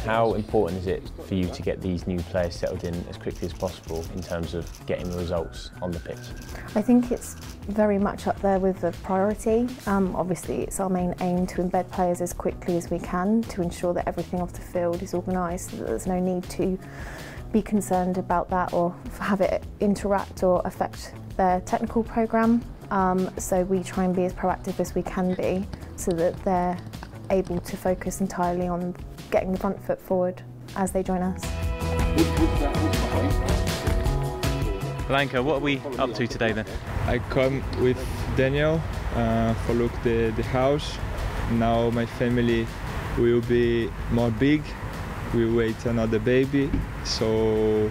How important is it for you to get these new players settled in as quickly as possible in terms of getting the results on the pitch? I think it's very much up there with the priority. Obviously it's our main aim to embed players as quickly as we can to ensure that everything off the field is organised, so that there's no need to be concerned about that or have it interact or affect their technical programme. So we try and be as proactive as we can be so that they're able to focus entirely on getting the front foot forward as they join us. Blanca, what are we up to today then? I come with Daniel for look the house. Now my family will be more big. We wait another baby, so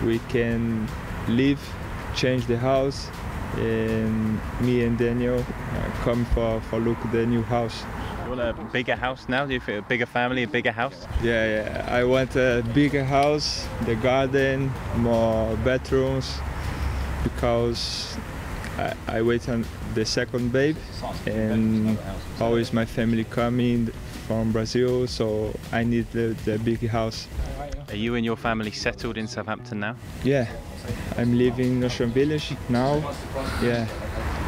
we can live, change the house, and me and Daniel come for look the new house. You want a bigger house now? Do you think a bigger family, a bigger house? Yeah, I want a bigger house, the garden, more bedrooms, because I wait on the second baby, and always my family coming from Brazil, so I need the big house. Are you and your family settled in Southampton now? Yeah, I'm living in Ocean Village now. Yeah,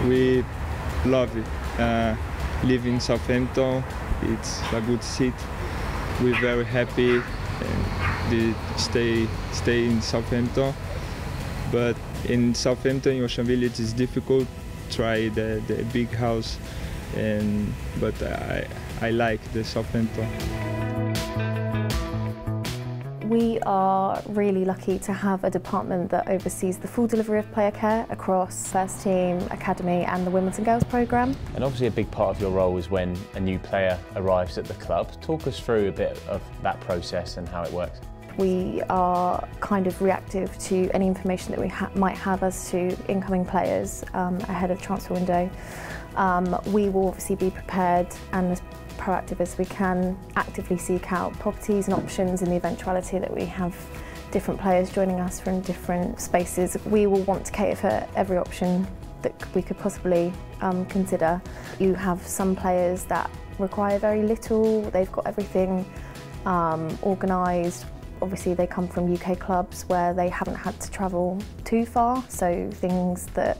we love it. Live in Southampton, it's a good city. We're very happy to stay in Southampton. But in Southampton, Ocean Village is difficult. Try the big house, but I like the Southampton. We are really lucky to have a department that oversees the full delivery of player care across first team, academy and the women's and girls programme. And obviously a big part of your role is when a new player arrives at the club. Talk us through a bit of that process and how it works. We are kind of reactive to any information that we might have as to incoming players ahead of transfer window. We will obviously be prepared and as proactive as we can, actively seek out properties and options in the eventuality that we have different players joining us from different spaces. We will want to cater for every option that we could possibly consider. You have some players that require very little, they've got everything organised. Obviously they come from UK clubs where they haven't had to travel too far, so things that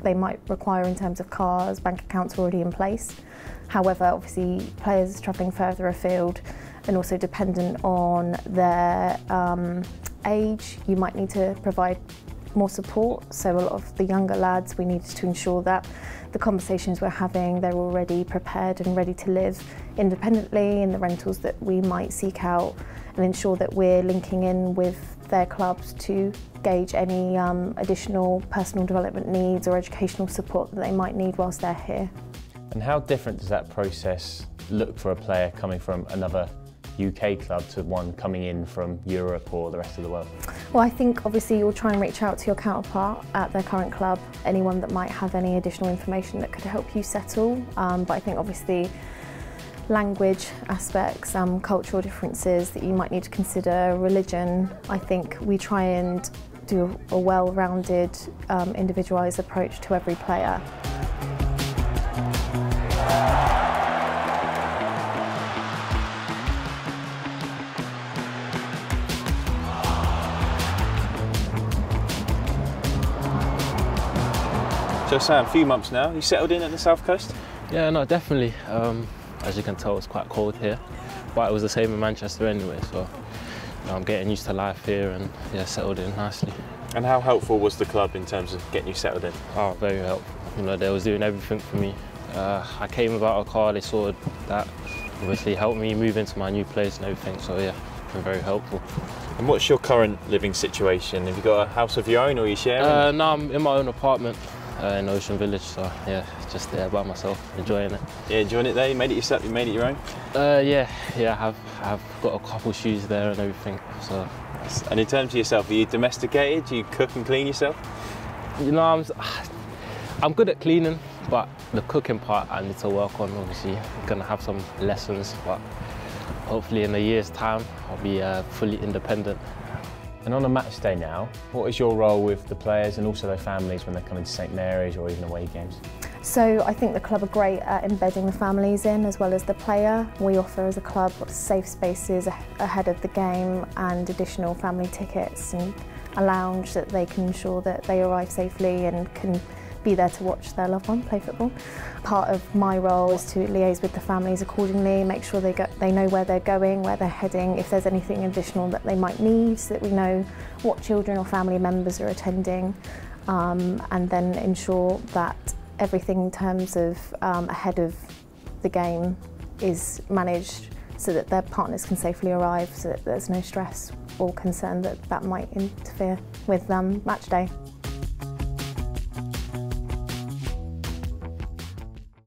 they might require in terms of cars, bank accounts are already in place. However, obviously players travelling further afield and also dependent on their age, you might need to provide more support. So a lot of the younger lads, we need to ensure that the conversations we're having, they're already prepared and ready to live independently in the rentals that we might seek out, and ensure that we're linking in with their clubs to gauge any additional personal development needs or educational support that they might need whilst they're here. And how different does that process look for a player coming from another UK club to one coming in from Europe or the rest of the world? Well, I think obviously you'll try and reach out to your counterpart at their current club, anyone that might have any additional information that could help you settle. But I think obviously language aspects, cultural differences that you might need to consider, religion. I think we try and do a well-rounded, individualised approach to every player. So Sam, a few months now, you settled in at the South Coast? Yeah, no, definitely. As you can tell, it's quite cold here, but it was the same in Manchester anyway, so I'm getting used to life here and yeah, settled in nicely. And how helpful was the club in terms of getting you settled in? Oh, very helpful. You know, they was doing everything for me. I came without a car, they sorted that. Obviously helped me move into my new place and everything, so yeah, been very helpful. And what's your current living situation? Have you got a house of your own or are you sharing? No, I'm in my own apartment in Ocean Village, so yeah, just there by myself, enjoying it. Yeah, enjoying it there? You made it yourself? You made it your own? Yeah, I've got a couple shoes there and everything, so. And in terms of yourself, are you domesticated? Do you cook and clean yourself? You know, I'm good at cleaning, but the cooking part I need to work on. Obviously, I'm gonna have some lessons, but hopefully in a year's time I'll be fully independent. And on a match day now, what is your role with the players and also their families when they come into St Mary's or even away games? So I think the club are great at embedding the families in as well as the player. We offer as a club safe spaces ahead of the game and additional family tickets and a lounge that they can ensure that they arrive safely and can be there to watch their loved one play football. Part of my role is to liaise with the families accordingly, make sure they know where they're going, where they're heading, if there's anything additional that they might need, so that we know what children or family members are attending, and then ensure that everything in terms of ahead of the game is managed so that their partners can safely arrive, so that there's no stress or concern that might interfere with match day.